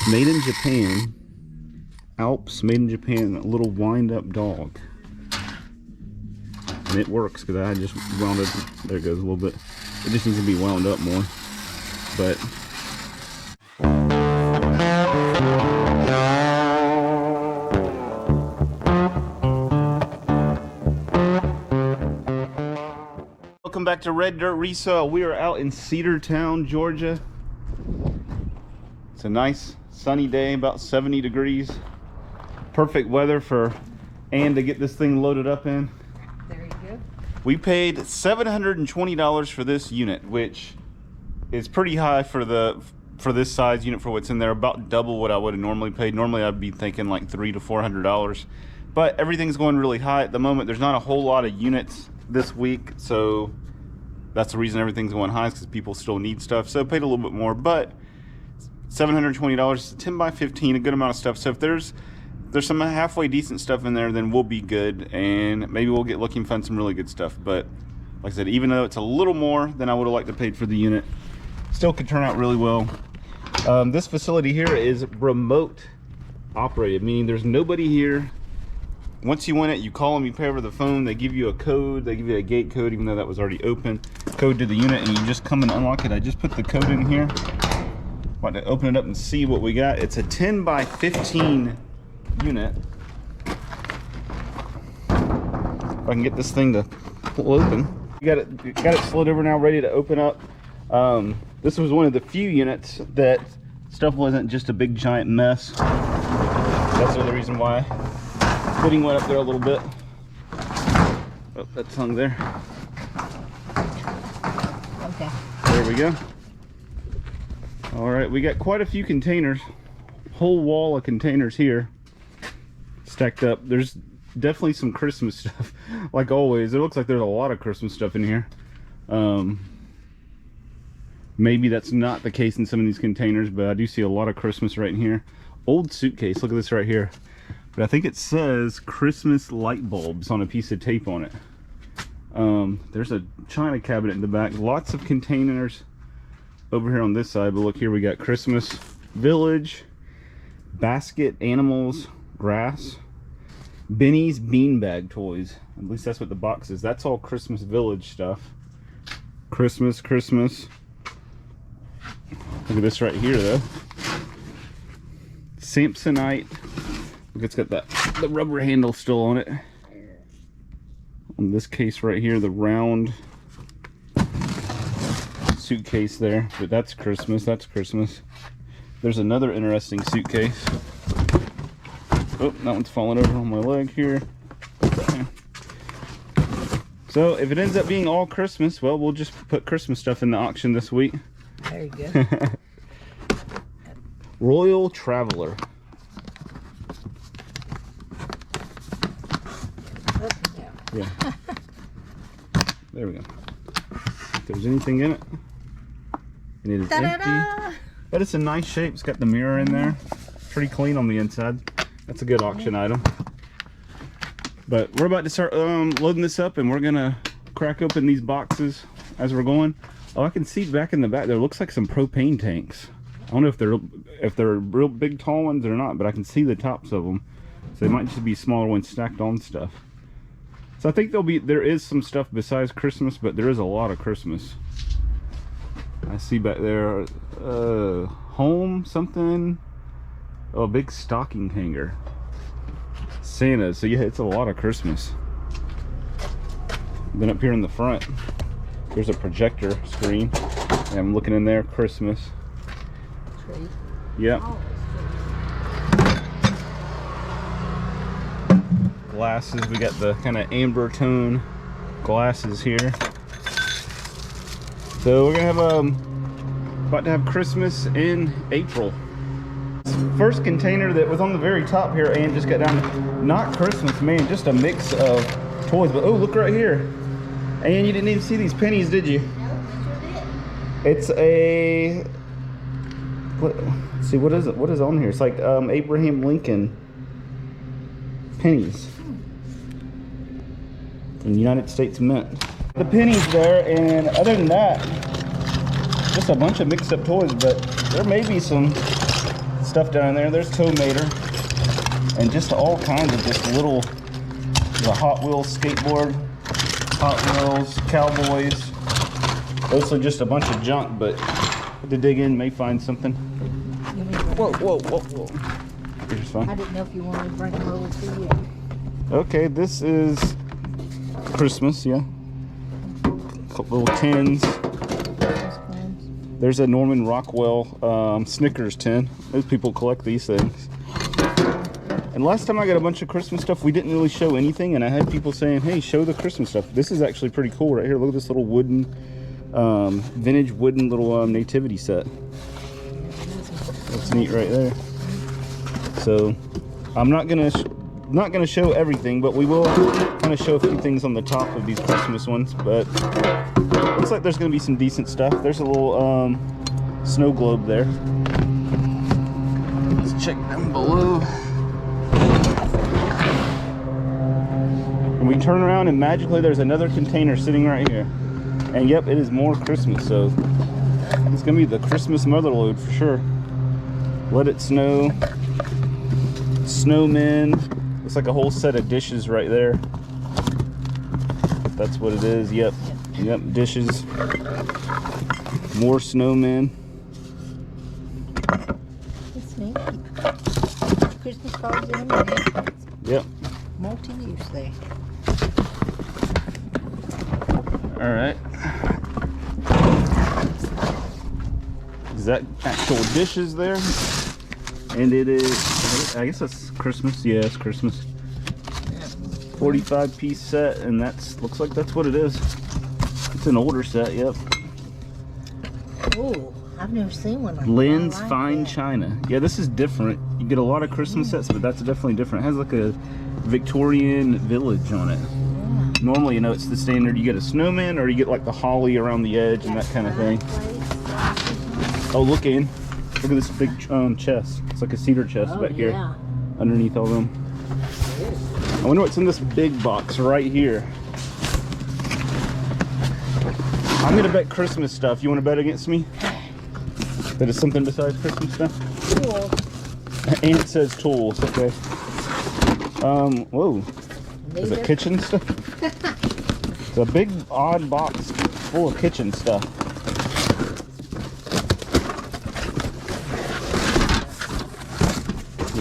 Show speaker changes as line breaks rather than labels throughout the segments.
Made in Japan. Alps, made in Japan. A little wind-up dog. And it works because I just wound up. There it goes a little bit. It just needs to be wound up more. But welcome back to Red Dirt Resale. We are out in Cedartown, Georgia. It's a nice sunny day, about 70 degrees. Perfect weather for Ann to get this thing loaded up in.
There you go.
We paid $720 for this unit, which is pretty high for this size unit for what's in there. About double what I would have normally paid. Normally I'd be thinking like $300 to $400, but everything's going really high at the moment. There's not a whole lot of units this week, so that's the reason everything's going high, is because people still need stuff. So I paid a little bit more, but $720 is 10 by 15, a good amount of stuff. So if there's some halfway decent stuff in there, then we'll be good, and maybe we'll get looking, find some really good stuff. But like I said, even though it's a little more than I would have liked to pay for the unit, still could turn out really well. This facility here is remote operated, meaning there's nobody here. Once you win it, you call them, you pay over the phone, they give you a code, they give you a gate code, even though that was already open, code to the unit, and you just come and unlock it. I just put the code in here. Want to open it up and see what we got. It's a 10 by 15 unit. If I can get this thing to pull open. You got it slid over now, ready to open up. This was one of the few units that stuff wasn't just a big giant mess. That's the other reason why fitting went up there a little bit. Oh, that's hung there.
Okay.
There we go. All right, we got quite a few containers. Whole wall of containers here stacked up. There's definitely some Christmas stuff. Like always, it looks like there's a lot of Christmas stuff in here. Maybe that's not the case in some of these containers, but I do see a lot of Christmas right in here. Old suitcase, look at this right here. But I think it says Christmas light bulbs on a piece of tape on it. There's a china cabinet in the back. Lots of containers over here on this side, but look here, we got Christmas village, basket, animals, grass, Benny's beanbag toys. At least that's what the box is. That's all Christmas village stuff. Christmas. Look at this right here though. Samsonite. Look, it's got the rubber handle still on it. On this case right here, the round suitcase there, but that's Christmas. There's another interesting suitcase. Oh, that one's falling over on my leg here. So if it ends up being all Christmas, well, we'll just put Christmas stuff in the auction this week.
Very good.
Royal Traveler. Yeah. There we go. If there's anything in it. And it is empty. But it's a nice shape. It's got the mirror in there. Pretty clean on the inside. That's a good auction item. But we're about to start loading this up, and we're gonna crack open these boxes as we're going. Oh, I can see back in the back there looks like some propane tanks. I don't know if they're real big tall ones or not, but I can see the tops of them. So they might just be smaller ones stacked on stuff. So I think there is some stuff besides Christmas, but there is a lot of Christmas. I see back there home something. Oh, a big stocking hanger. Santa. So yeah, it's a lot of Christmas. Then up here in the front, there's a projector screen. And I'm looking in there, Christmas.
Tree.
Yep.
Oh,
Glasses, we got the kind of amber tone glasses here. So we're gonna have about to have Christmas in April. First container that was on the very top here, and just got down to not Christmas, man, just a mix of toys. But oh, look right here. And you didn't even see these pennies, did you? It's a, let's see, what is it? What is on here? It's like Abraham Lincoln pennies in United States Mint. The pennies there, and other than that, just a bunch of mixed up toys. But there may be some stuff down there. There's Tomater. And just all kinds of just little, the Hot Wheels skateboard, Hot Wheels, Cowboys. Mostly just a bunch of junk, but to dig in, may find something. Whoa, whoa, whoa, whoa. Here's fun.
I didn't know if you wanted to bring them over to you.
Okay, this is Christmas, yeah. Couple little tins. There's a Norman Rockwell Snickers tin. Those people collect these things. And last time I got a bunch of Christmas stuff, we didn't really show anything, and I had people saying, hey, show the Christmas stuff. This is actually pretty cool right here. Look at this little wooden, vintage wooden little nativity set. That's neat right there. So I'm not gonna show everything, but we will kind of show a few things on the top of these Christmas ones. But looks like there's gonna be some decent stuff. There's a little snow globe there. Let's check down below. And we turn around and magically there's another container sitting right here. And yep, it is more Christmas, so it's gonna be the Christmas mother load for sure. Let It Snow, snowmen. Looks like a whole set of dishes right there. That's what it is. Yep, yep, dishes. More snowmen.
It's neat. Christmas cards in there.
Yep.
Multi-use there.
All right. Is that actual dishes there? And it is, I guess that's Christmas. Yeah, it's Christmas. 45 piece set, and that's, looks like that's what it is. It's an older set, yep.
Oh, I've never seen one like that.
Lynn's
I like
Fine
that.
China. Yeah, this is different. You get a lot of Christmas sets, but that's definitely different. It has like a Victorian village on it.
Yeah.
Normally, you know, it's the standard. You get a snowman, or you get like the holly around the edge and that kind of thing. Oh, look at this big chest. It's like a cedar chest back here, underneath all them. I wonder what's in this big box right here. I'm gonna bet Christmas stuff. You want to bet against me? That is something besides Christmas stuff?
Cool.
And it says tools. Okay. Whoa. Is it kitchen stuff? It's a big odd box full of kitchen stuff.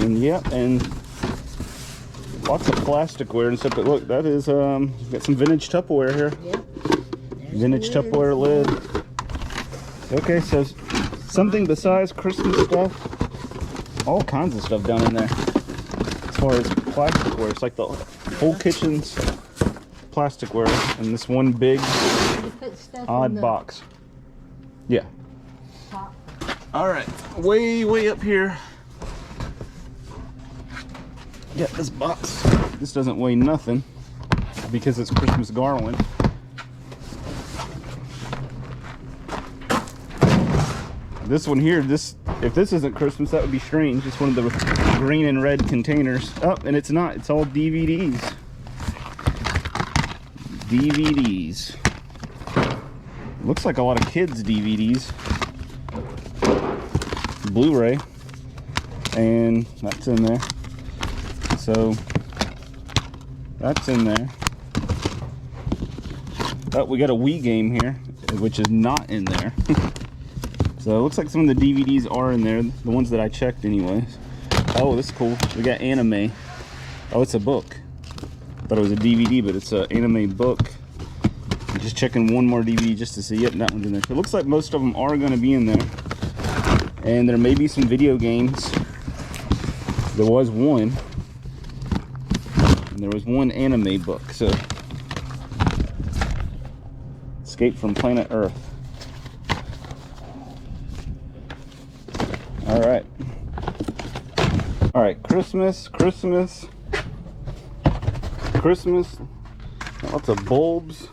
And yep, and lots of plasticware and stuff. But look, that is got some vintage Tupperware here.
Yep.
Vintage Tupperware lid. Okay, so something besides Christmas stuff. All kinds of stuff down in there. As far as plasticware, it's like the whole kitchen's plasticware in this one big odd box. Yeah.
Top.
All right, way up here. Got this box. This doesn't weigh nothing because it's Christmas garland. This one here, if this isn't Christmas, that would be strange. It's one of the green and red containers. Oh, and it's not. It's all DVDs. DVDs. Looks like a lot of kids' DVDs. Blu-ray. And that's in there. So that's in there. Oh, we got a Wii game here, which is not in there. So it looks like some of the DVDs are in there, the ones that I checked anyways. Oh, this is cool. We got anime. Oh, it's a book. Thought it was a DVD, but it's an anime book. I'm just checking one more DVD just to see. Yep, that one's in there. So it looks like most of them are going to be in there. And there may be some video games. There was one. And there was one anime book. So Escape from Planet Earth. All right, Christmas. Lots of bulbs.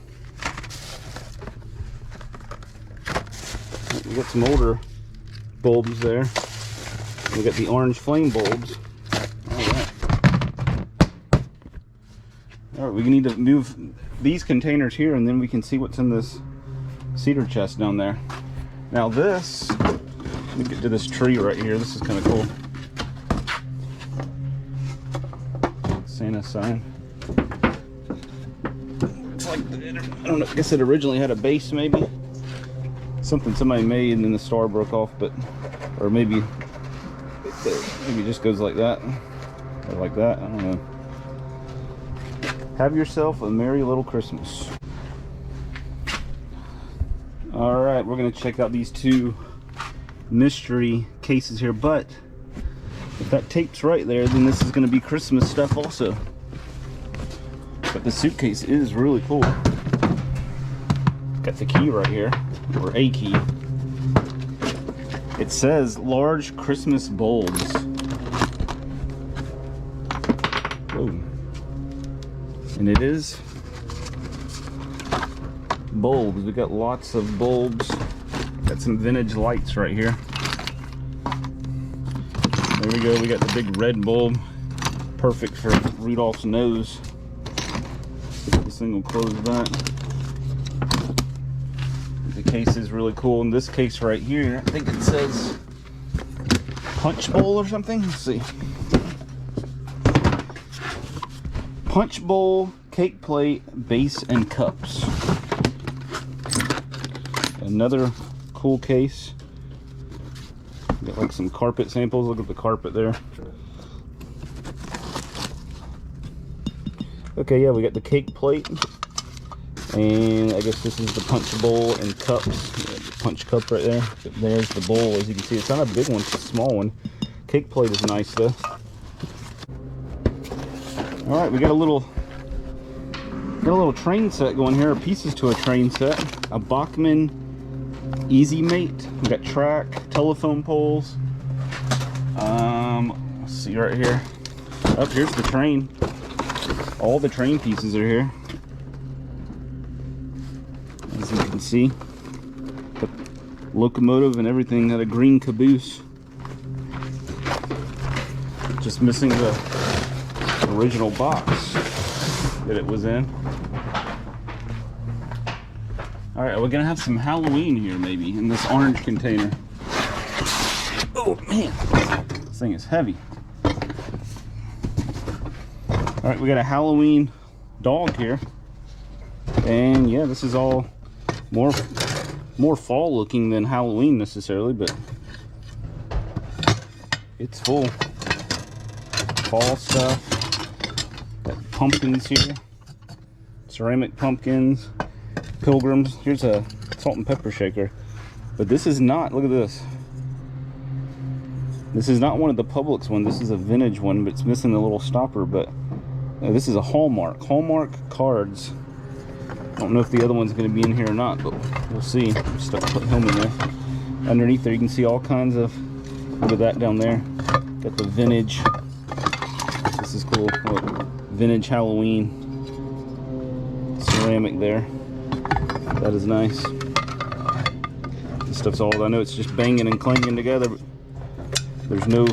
We got some older bulbs there. We got the orange flame bulbs. All right, we need to move these containers here, and then we can see what's in this cedar chest down there. Now this, let me get to this tree right here. This is kind of cool. Christmas sign. Looks like, I don't know, I guess it originally had a base maybe. Something somebody made and then the star broke off, but, or maybe it just goes like that. Or like that, I don't know. Have yourself a merry little Christmas. Alright, we're going to check out these two mystery cases here, but if that tape's right there, then this is going to be Christmas stuff also. But the suitcase is really cool. Got the key right here, or a key. It says large Christmas bulbs. Whoa. And it is bulbs. We got lots of bulbs. Got some vintage lights right here. There we go. We got the big red bulb. Perfect for Rudolph's nose. This thing will close that. The case is really cool. In this case right here, I think it says punch bowl or something. Let's see. Punch bowl, cake plate, base, and cups. Another cool case. Got like some carpet samples. Look at the carpet there. Okay, yeah, we got the cake plate. And I guess this is the punch bowl and cups. The punch cup right there. There's the bowl. As you can see, it's not a big one, it's a small one. Cake plate is nice though. Alright, we got a little train set going here, pieces to a train set. A Bachmann Easy Mate. We got track, telephone poles. Let's see right here. Oh, here's the train. All the train pieces are here. As you can see, the locomotive and everything had a green caboose. Just missing the original box that it was in. Alright, we're gonna have some Halloween here maybe in this orange container. Oh man, this thing is heavy. Alright, we got a Halloween dog here. And yeah, this is all more fall looking than Halloween necessarily, but it's full. Fall stuff. Got pumpkins here. Ceramic pumpkins. Pilgrims. Here's a salt and pepper shaker. But this is not, look at this. This is not one of the Publix ones. This is a vintage one, but it's missing the little stopper. But this is a Hallmark. Hallmark cards. I don't know if the other one's going to be in here or not, but we'll see. Just put him in there. Underneath there, you can see all kinds of. Look at that down there. Got the vintage. This is cool. Look, vintage Halloween ceramic there. That is nice. This stuff's all. I know it's just banging and clanging together, but there's no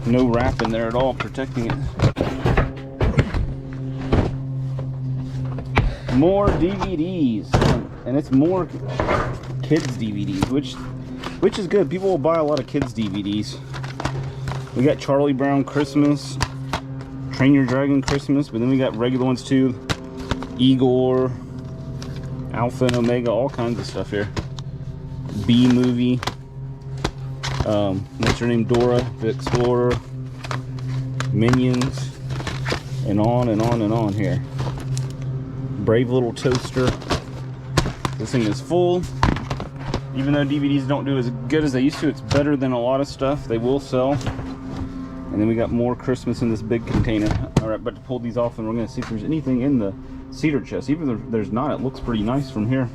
wrap in there at all protecting it. More DVDs, and it's more kids DVDs, which is good. People will buy a lot of kids DVDs. We got Charlie Brown Christmas, Train Your Dragon Christmas, but then we got regular ones too. Igor, Alpha and Omega, all kinds of stuff here. B movie. What's her name? Dora the Explorer. Minions, and on and on and on here. Brave Little Toaster. This thing is full. Even though DVDs don't do as good as they used to, it's better than a lot of stuff. They will sell. And then we got more Christmas in this big container. All right, about to pull these off, and we're gonna see if there's anything in the cedar chest. Even if there's not, it looks pretty nice from here.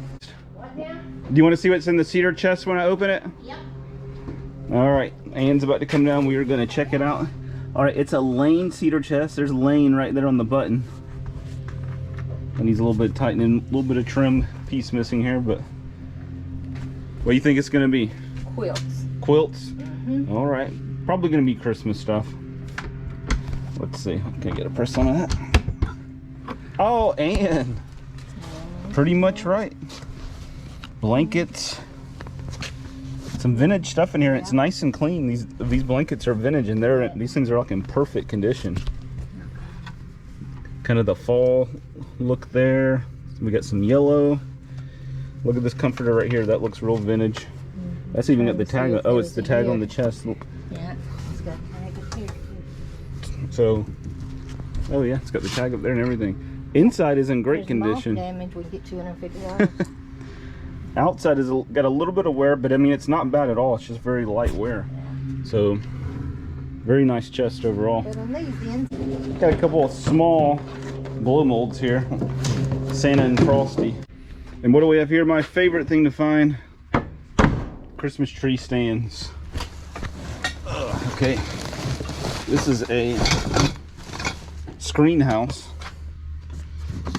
What now? Do you want to see what's in the cedar chest when I open it?
Yep.
All right, Anne's about to come down. We are gonna check it out. All right, it's a Lane cedar chest. There's Lane right there on the button. It needs a little bit of tightening, a little bit of trim piece missing here, but what do you think it's gonna be?
Quilts.
Quilts? Mm-hmm. All right, probably gonna be Christmas stuff. Let's see, can I get a press on that? Oh, and pretty much right. Blankets. Some vintage stuff in here. It's nice and clean. These blankets are vintage, and these things are like in perfect condition. kind of the fall look there. We got some yellow. Look at this comforter right here. That looks real vintage. That's even got the tag. Oh, it's the tag on the chest.
Yeah, it's got a tag up here.
So, oh yeah, it's got the tag up there and everything. Inside is in great condition.
Damage, we get $250.
Outside is got a little bit of wear, but I mean it's not bad at all. It's just very light wear. So, very nice chest overall.
But on these ends,
Got a couple of small blow molds here. Santa and Frosty. And what do we have here? My favorite thing to find. Christmas tree stands. Okay. This is a screen house.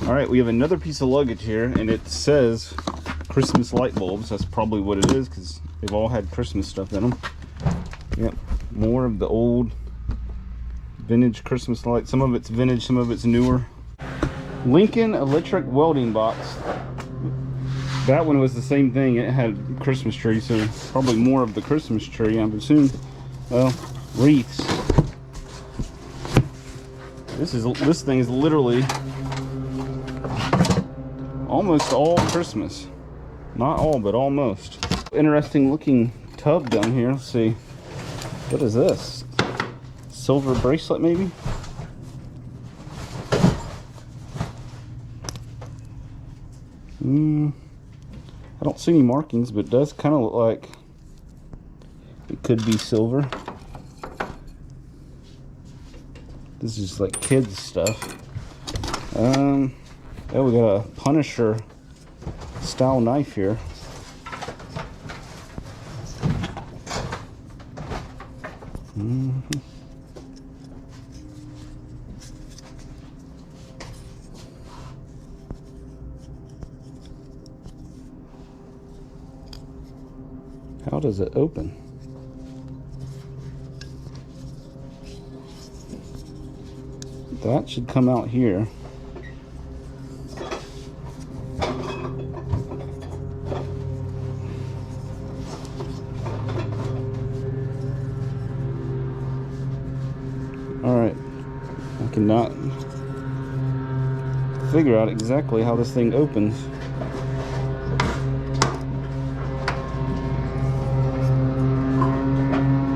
Alright, we have another piece of luggage here, and it says Christmas light bulbs. That's probably what it is, because they've all had Christmas stuff in them. Yep. More of the old vintage Christmas lights. Some of it's vintage, some of it's newer. Lincoln electric welding box. That one was the same thing. It had Christmas tree, so probably more of the Christmas tree, I would assume. Well, wreaths. This thing is literally almost all Christmas. Not all, but almost. Interesting looking tub down here. Let's see. What is this? Silver bracelet, maybe? I don't see any markings, but it does kind of look like it could be silver. This is like kids stuff. Oh, we got a Punisher style knife here. How does it open? That should come out here. Alright, I cannot figure out exactly how this thing opens.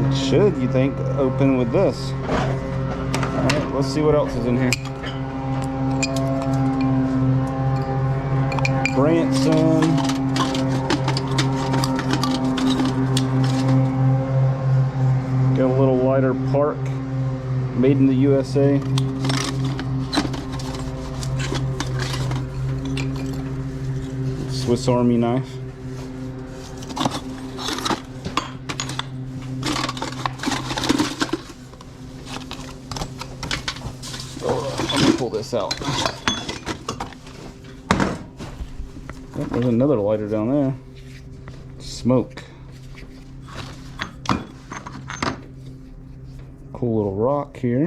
It should, you think, open with this. Alright, let's see what else is in here. Branson. Got a little lighter Park. Made in the USA. Swiss Army knife. Let me pull this out. Oh, there's another lighter down there. Smoke. Cool little rock here.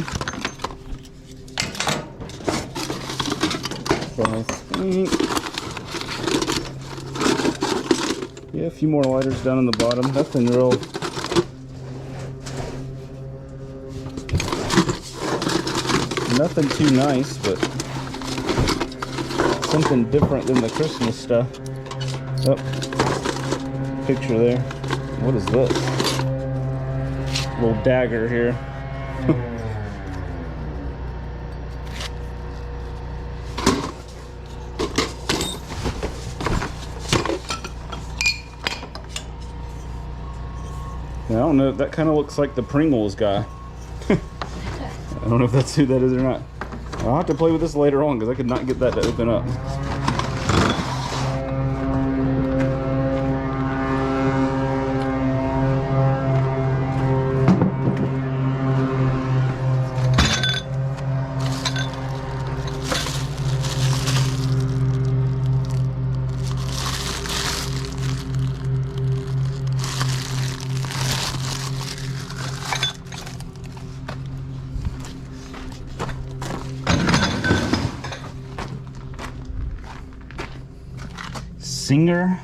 Yeah, a few more lighters down on the bottom. Nothing real. Nothing too nice, but something different than the Christmas stuff. Oh, picture there. What is this? Little dagger here. I don't know, that kind of looks like the Pringles guy. I don't know if that's who that is or not. I'll have to play with this later on because I could not get that to open up. Singer.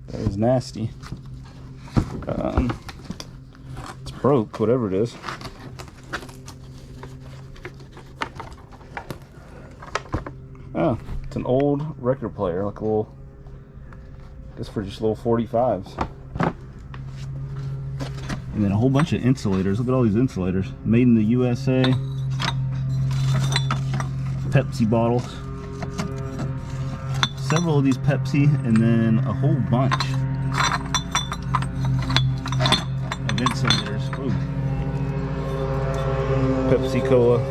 That is nasty. It's broke, whatever it is. It's an old record player, like a little, I guess for just little 45s. And then a whole bunch of insulators. Look at all these insulators. Made in the USA. Pepsi bottles. Several of these Pepsi, and then a whole bunch of insulators. Ooh. Pepsi Cola.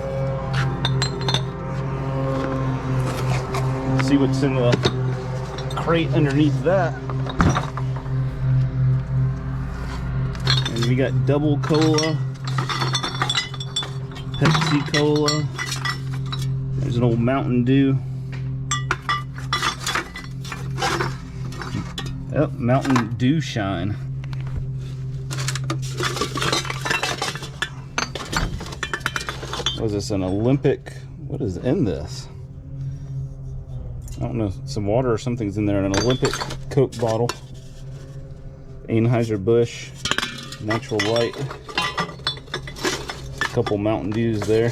See what's in the crate underneath that. And we got double cola, Pepsi Cola. There's an old Mountain Dew. Yep, Mountain Dew Shine. Was this an Olympic? What is in this? I don't know, some water or something's in there. An Olympic Coke bottle. Anheuser-Busch, Natural Light. A couple Mountain Dews there.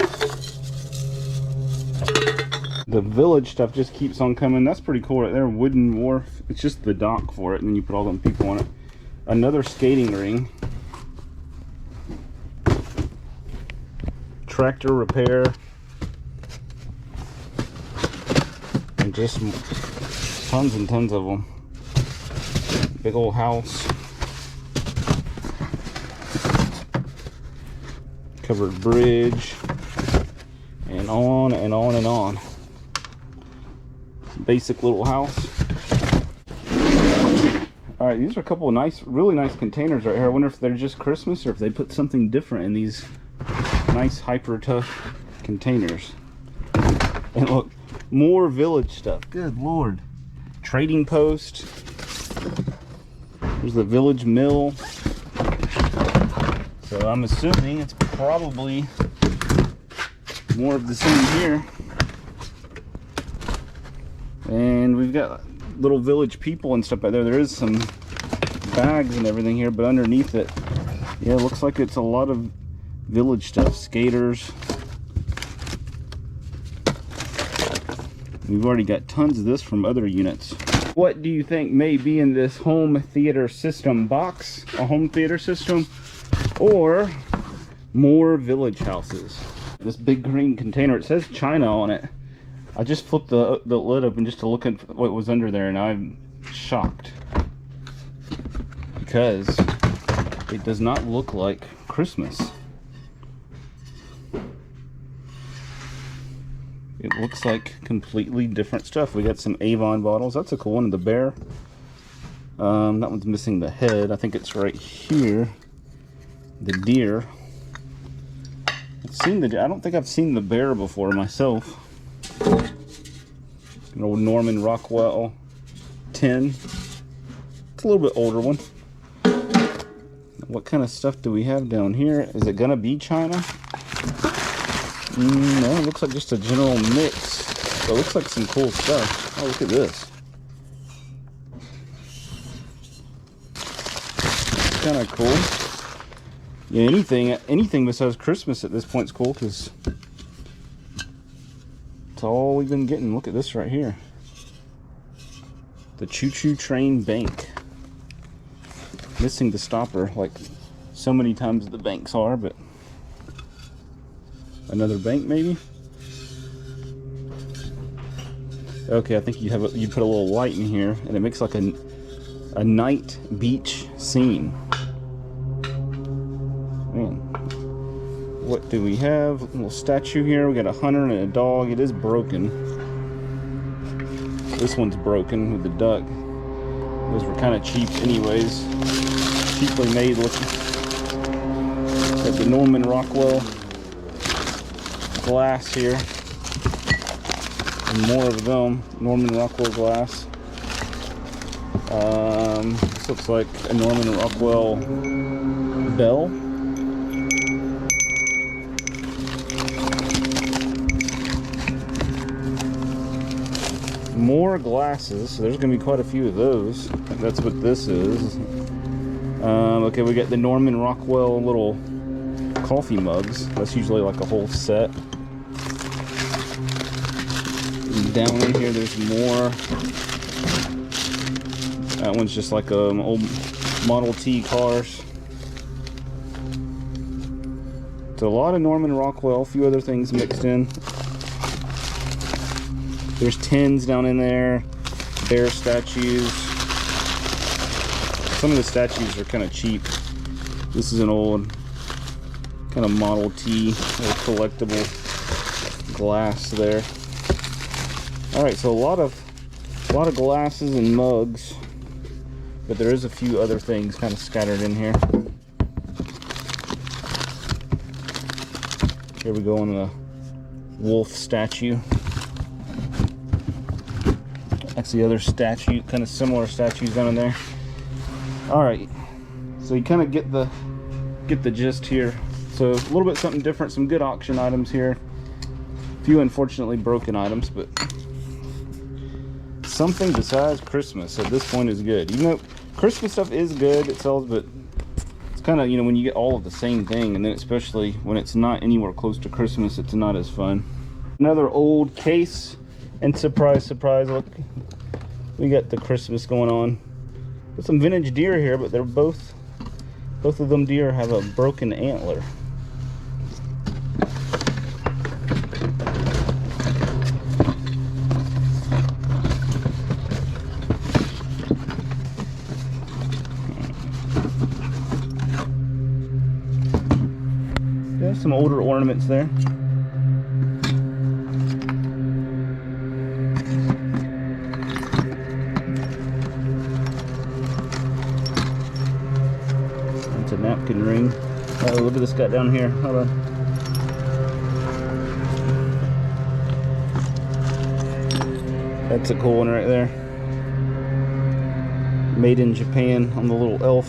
The village stuff just keeps on coming. That's pretty cool right there. Wooden wharf. It's just the dock for it, and then you put all them people on it. Another skating ring. Tractor repair. And just tons and tons of them. Big old house. Covered bridge. And on and on and on. Basic little house. All right, these are a couple of nice, really nice containers right here. I wonder if they're just Christmas or if they put something different in these nice hyper tough containers. And look, more village stuff. Good Lord. Trading post. There's the village mill. So I'm assuming it's probably more of the same here. And we've got little village people and stuff out there. There is some bags and everything here, but underneath it, yeah, it looks like it's a lot of village stuff. Skaters. We've already got tons of this from other units. What do you think may be in this home theater system box? A home theater system? Or more village houses? This big green container, it says China on it. I just flipped the lid open just to look at what was under there, and I'm shocked because it does not look like Christmas. It looks like completely different stuff. We got some Avon bottles. That's a cool one. The bear. That one's missing the head. I think it's right here. The deer. I don't think I've seen the bear before myself. An old Norman Rockwell tin. It's a little bit older one. What kind of stuff do we have down here? Is it gonna be China? No, it looks like just a general mix. But it looks like some cool stuff. Oh, look at this. Kind of cool. Yeah, anything besides Christmas at this point is cool because it's all we've been getting. Look at this right here. The choo-choo train bank. Missing the stopper like so many times the banks are, but another bank maybe. Okay, I think you put a little light in here and it makes like a night beach scene. Man, what do we have? A little statue here. We got a hunter and a dog. It is broken. This one's broken with the duck. Those were kind of cheap anyways. Cheaply made looking. Got the Norman Rockwell glass here. And more of them. Norman Rockwell glass. This looks like a Norman Rockwell bell. More glasses, so there's gonna be quite a few of those. That's what this is. Okay, we got the Norman Rockwell little coffee mugs. That's usually like a whole set. Down in here, there's more. That one's just like old Model T cars. So a lot of Norman Rockwell, a few other things mixed in. There's tins down in there, bear statues. Some of the statues are kind of cheap. This is an old kind of Model T, collectible glass there. All right, so a lot of glasses and mugs, but there is a few other things kind of scattered in here. Here we go on the wolf statue. That's the other statue, kind of similar statues down in there. All right, so you kind of get the gist here. So a little bit something different, some good auction items here. A few unfortunately broken items, but something besides Christmas at this point is good. Even though Christmas stuff is good, it sells, but it's kind of, you know, when you get all of the same thing, and then especially when it's not anywhere close to Christmas, it's not as fun. Another old case, and surprise, surprise, look, we got the Christmas going on. Got some vintage deer here, but they're both of them deer have a broken antler. There's some older ornaments there. It's a napkin ring. Oh, look at this guy down here. Hold on. That's a cool one right there. Made in Japan on the little elf.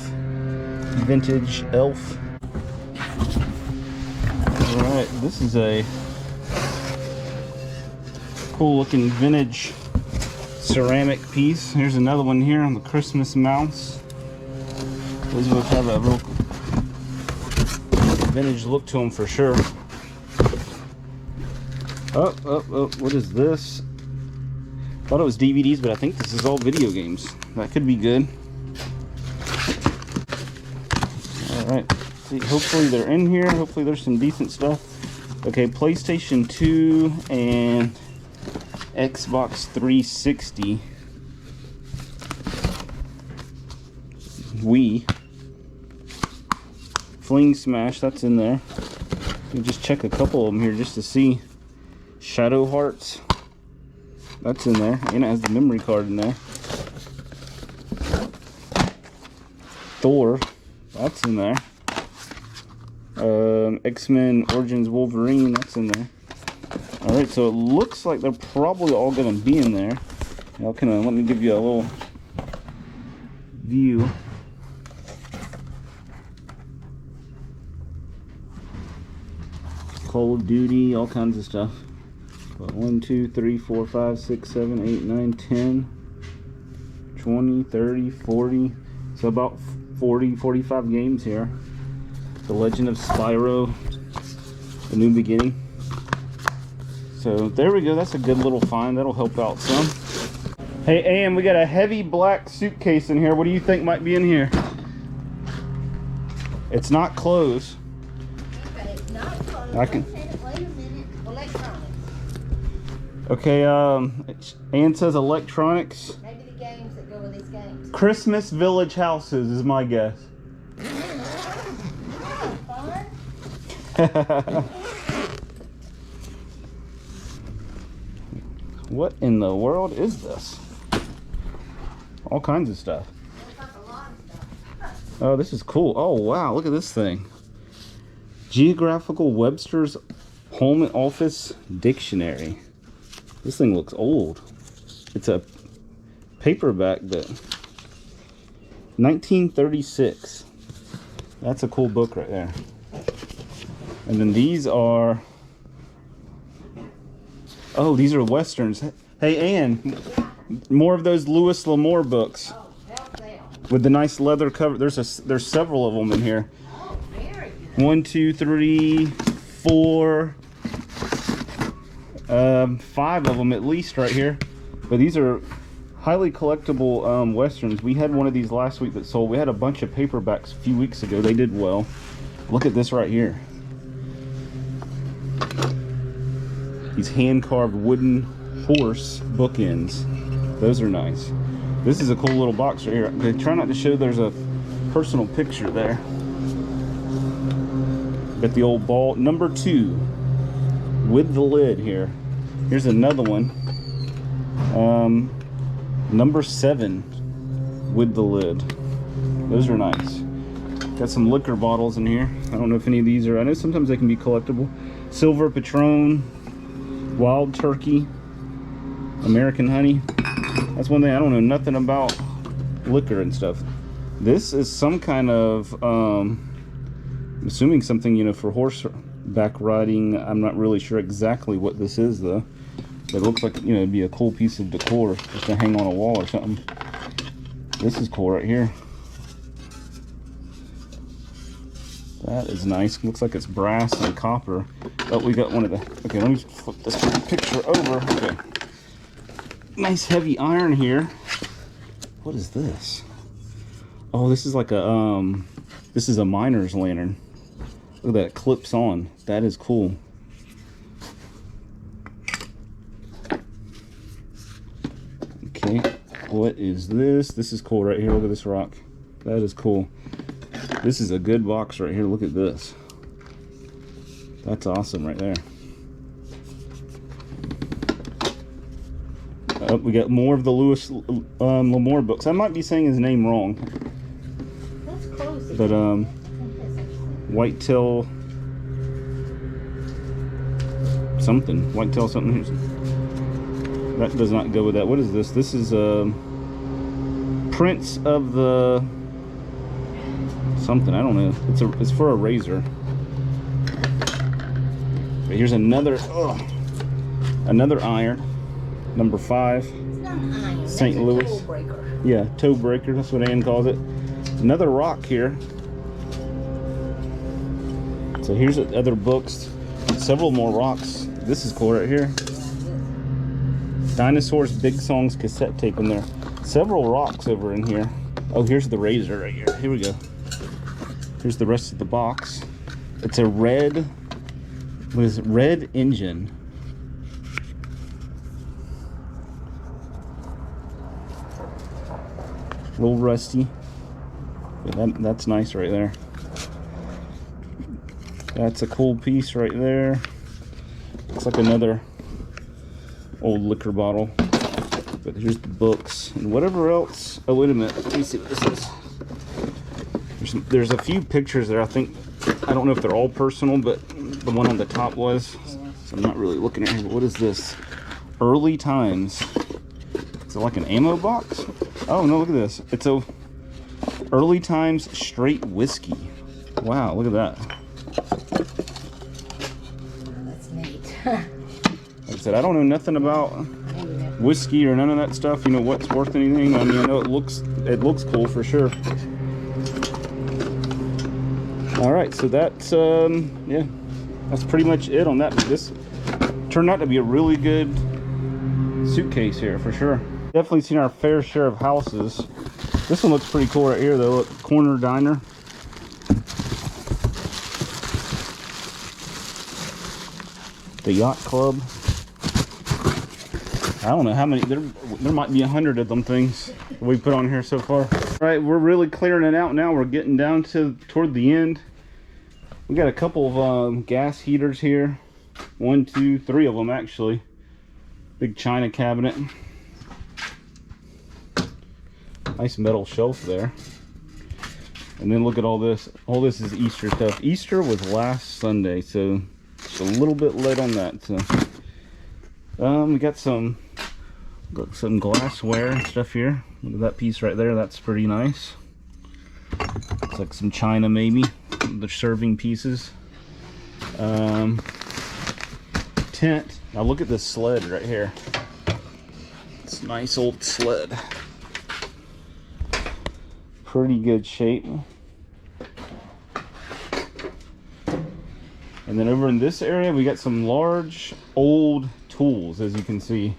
Vintage elf. Alright, this is a cool looking vintage ceramic piece. Here's another one here on the Christmas mouse. These both have a real vintage look to them for sure. Oh, what is this? Thought it was DVDs, but I think this is all video games. That could be good. Alright. Hopefully they're in here. Hopefully there's some decent stuff. Okay, PlayStation 2 and Xbox 360. Wii. Fling Smash, that's in there. You just check a couple of them here just to see. Shadow Hearts. That's in there. And it has the memory card in there. Thor. That's in there. X-Men Origins Wolverine, that's in there. Alright, so it looks like they're probably all going to be in there. Now, let me give you a little view. Call of Duty, all kinds of stuff. But 1, 2, 3, 4, 5, 6, 7, 8, 9, 10, 20, 30, 40. So about 40, 45 games here. The Legend of Spyro, A New Beginning. So there we go. That's a good little find. That'll help out some. Hey, Ann, we got a heavy black suitcase in here. What do you think might be in here? It's not clothes.
Okay, it's not clothes.
I can.
Wait a minute. Electronics.
Okay, Ann says electronics.
Maybe the games that go with these games.
Christmas Village houses is my guess. What in the world is this? All kinds of stuff. Oh, this is cool. Oh, wow. Look at this thing. Geographical Webster's Home and Office Dictionary. This thing looks old. It's a paperback, but 1936. That's a cool book right there. And then these are, oh, these are Westerns. Hey, Ann, more of those Louis L'Amour books.
Oh, help them.
With the nice leather cover. There's several of them in here.
Oh, very good.
1, 2, 3, 4. 5 of them at least right here. But these are highly collectible westerns. We had one of these last week that sold. We had a bunch of paperbacks a few weeks ago. They did well. Look at this right here. These hand-carved wooden horse bookends. Those are nice. This is a cool little box right here. Okay, try not to show there's a personal picture there. Got the old ball, number 2 with the lid here. Here's another one. Number 7 with the lid. Those are nice. Got some liquor bottles in here. I don't know if any of these are, I know sometimes they can be collectible. Silver Patron, Wild Turkey, American Honey. That's one thing, I don't know nothing about liquor and stuff. This is some kind of, I'm assuming something, you know, for horseback riding. I'm not really sure exactly what this is though. But it looks like, you know, it'd be a cool piece of decor just to hang on a wall or something. This is cool right here. That is nice. Looks like it's brass and copper. Oh, we got one of the... Okay, let me flip this picture over. Okay. Nice heavy iron here. What is this? Oh, this is like a... This is a miner's lantern. Look at that. It clips on. That is cool. Okay. What is this? This is cool right here. Look at this rock. That is cool. This is a good box right here. Look at this. That's awesome right there. Oh, we got more of the Lewis L'Amour books. I might be saying his name wrong.
That's close.
But Whitetail something. Whitetail something. That does not go with that. What is this? This is Prince of the something. I don't know. It's for a razor. But here's another iron. Number 5.
It's not an iron.
St.
That's a
Louis.
toe breaker.
Yeah, toe breaker. That's what Ann calls it. Another rock here. So here's other books. Several more rocks. This is cool right here. Dinosaurs Big Songs cassette tape in there. Several rocks over in here. Oh, here's the razor right here. Here we go. Here's the rest of the box. It's a red, what is it? Red engine. A little rusty. But that's nice right there. That's a cool piece right there. Looks like another old liquor bottle. But here's the books and whatever else. Oh, wait a minute. Let me see what this is. There's a few pictures there. I don't know if they're all personal, but the one on the top was. So I'm not really looking at here. But what is this? Early Times. Is it like an ammo box? Oh, no, look at this. It's a Early Times straight whiskey. Wow, look at that.
That's neat.
Like I said, I don't know nothing about whiskey or none of that stuff. You know what's worth anything. I mean, I know it looks cool for sure. All right, so that's yeah, that's pretty much it on that. This turned out to be a really good suitcase here for sure. Definitely seen our fair share of houses. This one looks pretty cool right here though. Look, corner diner. The Yacht Club. I don't know how many, there might be 100 of them things we put on here so far. All right, we're really clearing it out now. We're getting down toward the end. We got a couple of gas heaters here. 1, 2, 3 of them actually. Big china cabinet. Nice metal shelf there. And then look at all this. All this is Easter stuff. Easter was last Sunday, so it's a little bit late on that. So we got some glassware and stuff here. Look at that piece right there. That's pretty nice. It's like some china maybe. The serving pieces. Tent. Now look at this sled right here. It's a nice old sled. Pretty good shape. And then over in this area we got some large old tools, as you can see.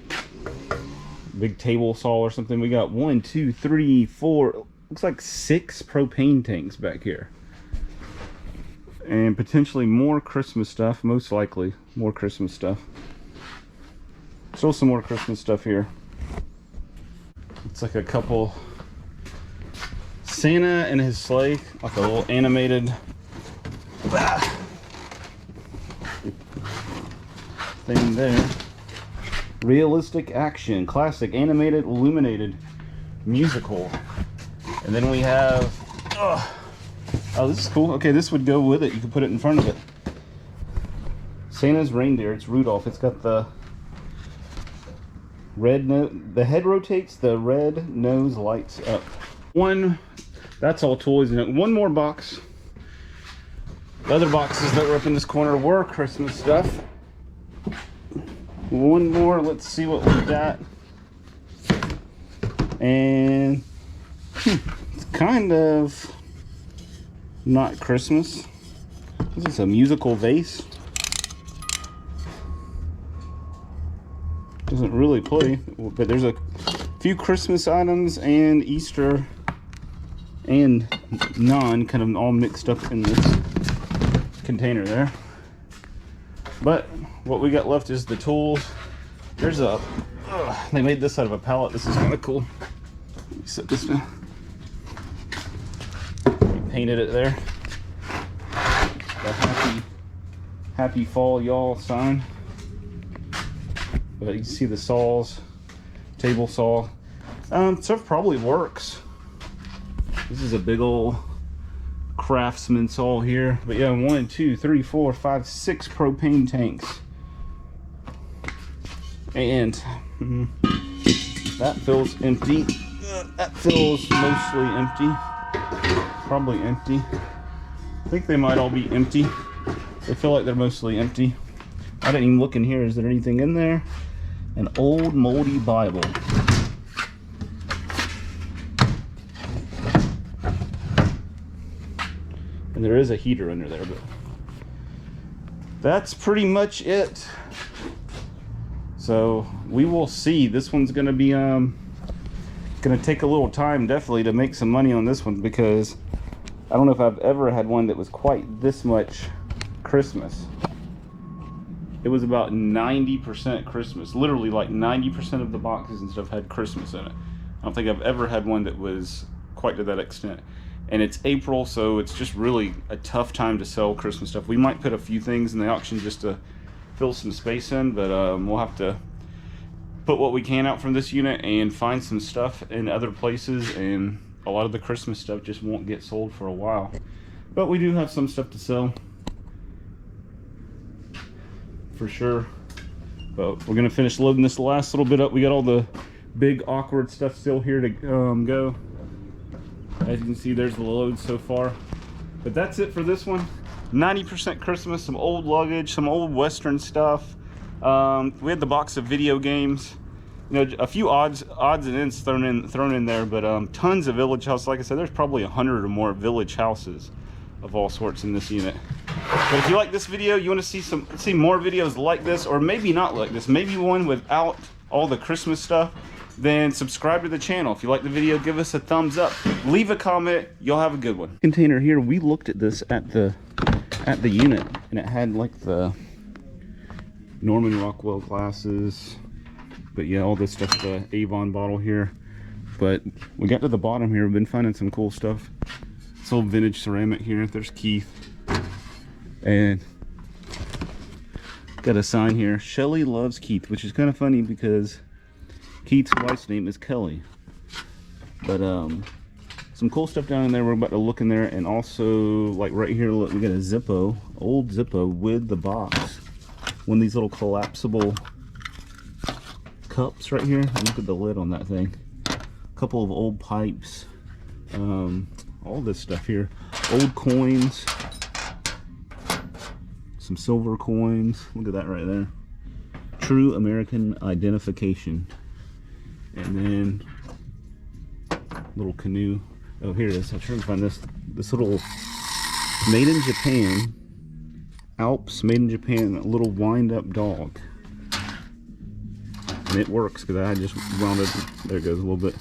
Big table saw or something. We got 1, 2, 3, 4, looks like 6 propane tanks back here. And potentially more Christmas stuff, most likely more Christmas stuff. Still some more Christmas stuff here. It's like a couple Santa and his sleigh, like a little animated thing there. Realistic action, classic, animated, illuminated, musical. And then we have, oh, this is cool. Okay, this would go with it. You can put it in front of it. Santa's reindeer. It's Rudolph. It's got the red nose. The head rotates. The red nose lights up. One. That's all toys in it. One more box. The other boxes that were up in this corner were Christmas stuff. One more. Let's see what we got. And it's kind of not Christmas. This is a musical vase. Doesn't really play, but there's a few Christmas items and Easter and non kind of all mixed up in this container there. But what we got left is the tools. There's a they made this out of a pallet. This is kind of cool. Let me set this down. Painted it there. The happy fall y'all sign. But you can see the saws, table saw. Stuff probably works. This is a big old Craftsman saw here. But yeah, 1, 2, 3, 4, 5, 6 propane tanks. And that feels empty. That feels mostly empty. Probably empty. I think they might all be empty. They feel like they're mostly empty. I didn't even look in here. Is there anything in there? An old moldy Bible. And there is a heater under there, but that's pretty much it. So we will see. This one's gonna be gonna take a little time definitely to make some money on this one, because I don't know if I've ever had one that was quite this much Christmas. It was about 90% Christmas. Literally like 90% of the boxes and stuff had Christmas in it. I don't think I've ever had one that was quite to that extent. And it's April, so it's just really a tough time to sell Christmas stuff. We might put a few things in the auction just to fill some space in, but we'll have to put what we can out from this unit and find some stuff in other places, and a lot of the Christmas stuff just won't get sold for a while. But we do have some stuff to sell for sure. But we're gonna finish loading this last little bit up. We got all the big awkward stuff still here to go. As you can see, there's the load so far. But that's it for this one. 90% Christmas, some old luggage, some old Western stuff. We had the box of video games. You know, a few odds and ends thrown in there, but tons of village houses. Like I said, there's probably 100 or more village houses of all sorts in this unit. But if you like this video, you want to see more videos like this, or maybe not like this, maybe one without all the Christmas stuff, then subscribe to the channel. If you like the video, give us a thumbs up, leave a comment. You'll have a good one. Container here, we looked at this at the unit, and it had like the Norman Rockwell glasses, but yeah, all this stuff, the Avon bottle here. But we got to the bottom here, we've been finding some cool stuff. This old vintage ceramic here. There's Keith, and got a sign here, Shelly loves Keith, which is kind of funny because Keith's wife's name is Kelly. But some cool stuff down in there. We're about to look in there, and also like right here, look, we got a Zippo, old Zippo with the box. One of these little collapsible cups right here. Look at the lid on that thing. A couple of old pipes. All this stuff here. Old coins. Some silver coins. Look at that right there. True American identification. And then little canoe. Oh, here it is. I'm trying to find this little made in Japan. Alps, made in Japan, a little wind-up dog. And it works because I just wound up, there it goes a little bit.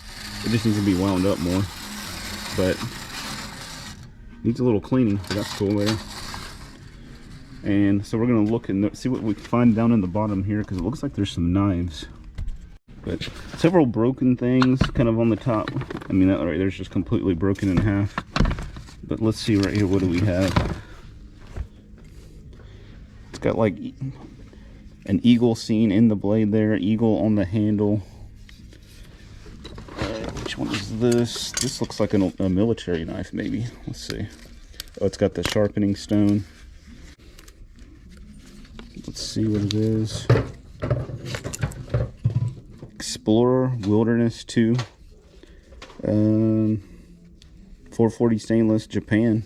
It just needs to be wound up more. But needs a little cleaning, so that's cool there. And so we're gonna look and see what we can find down in the bottom here, because it looks like there's some knives. But several broken things kind of on the top. I mean, that right there's just completely broken in half. But let's see right here, what do we have? It's got like an eagle scene in the blade there, eagle on the handle. Which one is this? This looks like a military knife, maybe. Let's see. Oh, it's got the sharpening stone. Let's see what it is. Explorer Wilderness 2. 440 stainless, Japan.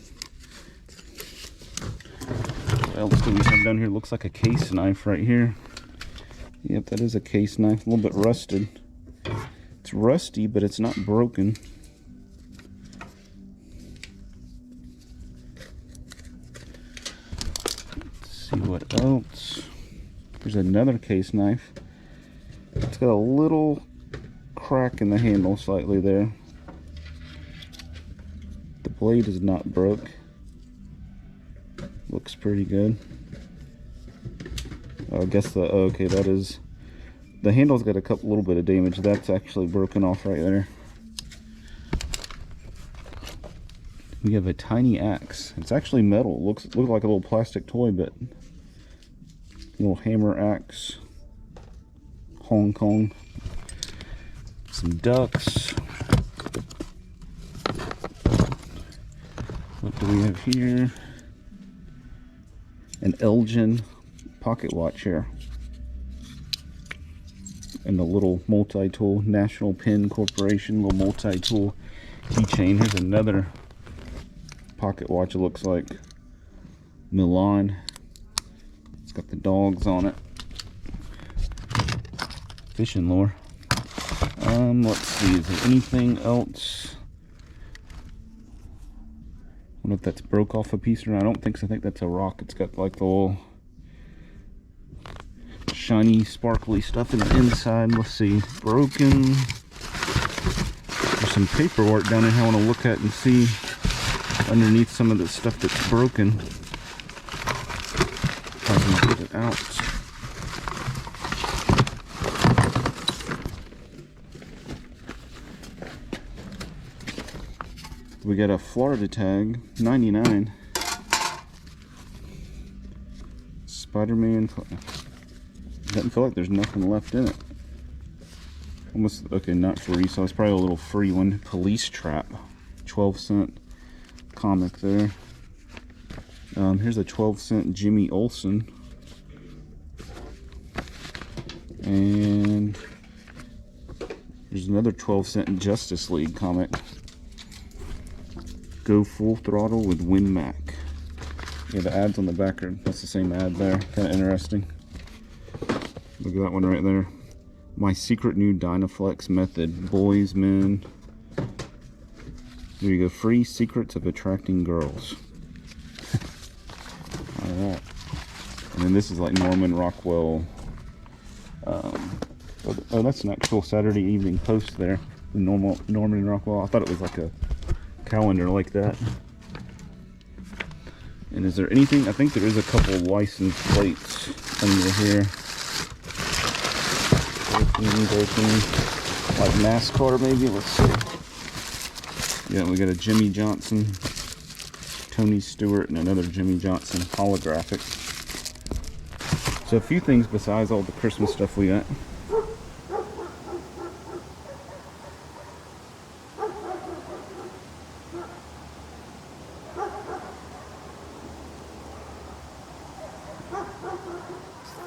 What else do we have down here? Looks like a case knife right here. Yep, that is a case knife. A little bit rusted. It's rusty, but it's not broken. Let's see what else. There's another case knife. It's got a little crack in the handle slightly there. The blade is not broke. Looks pretty good. I guess okay, that is, the handle's got a little bit of damage. That's actually broken off right there. We have a tiny axe. It's actually metal. Looks like a little plastic toy, but little hammer axe. Hong Kong. Some ducks. What do we have here? An Elgin pocket watch here. And the little multi-tool, National Pen Corporation, little multi-tool keychain. Here's another pocket watch, it looks like. Milan. It's got the dogs on it. Fishing lure. Let's see, is there anything else? I don't know if that's broke off a piece or not. I don't think so. I think that's a rock. It's got like the little shiny, sparkly stuff in the inside. Let's see. Broken. There's some paperwork down in here I want to look at and see underneath some of the stuff that's broken. If I can get it out. We got a Florida tag, 99. Spider-Man. Doesn't feel like there's nothing left in it. Almost, okay, not for resale. It's probably a little free one. Police Trap, 12-cent comic there. Here's a 12-cent Jimmy Olsen. And there's another 12-cent Justice League comic. Go Full Throttle with Win Mac. Yeah, the ads on the back are, that's the same ad there. Kind of interesting. Look at that one right there. My Secret New Dynaflex Method. Boys, men. There you go. Free Secrets of Attracting Girls. Alright. And then this is like Norman Rockwell. Oh, that's an actual Saturday Evening Post there. The Norman Rockwell. I thought it was like a calendar like that. And is there anything? I think there is a couple of license plates under here. Like NASCAR maybe. Let's see. Yeah, we got a Jimmy Johnson, Tony Stewart, and another Jimmy Johnson holographic. So a few things besides all the Christmas stuff we got.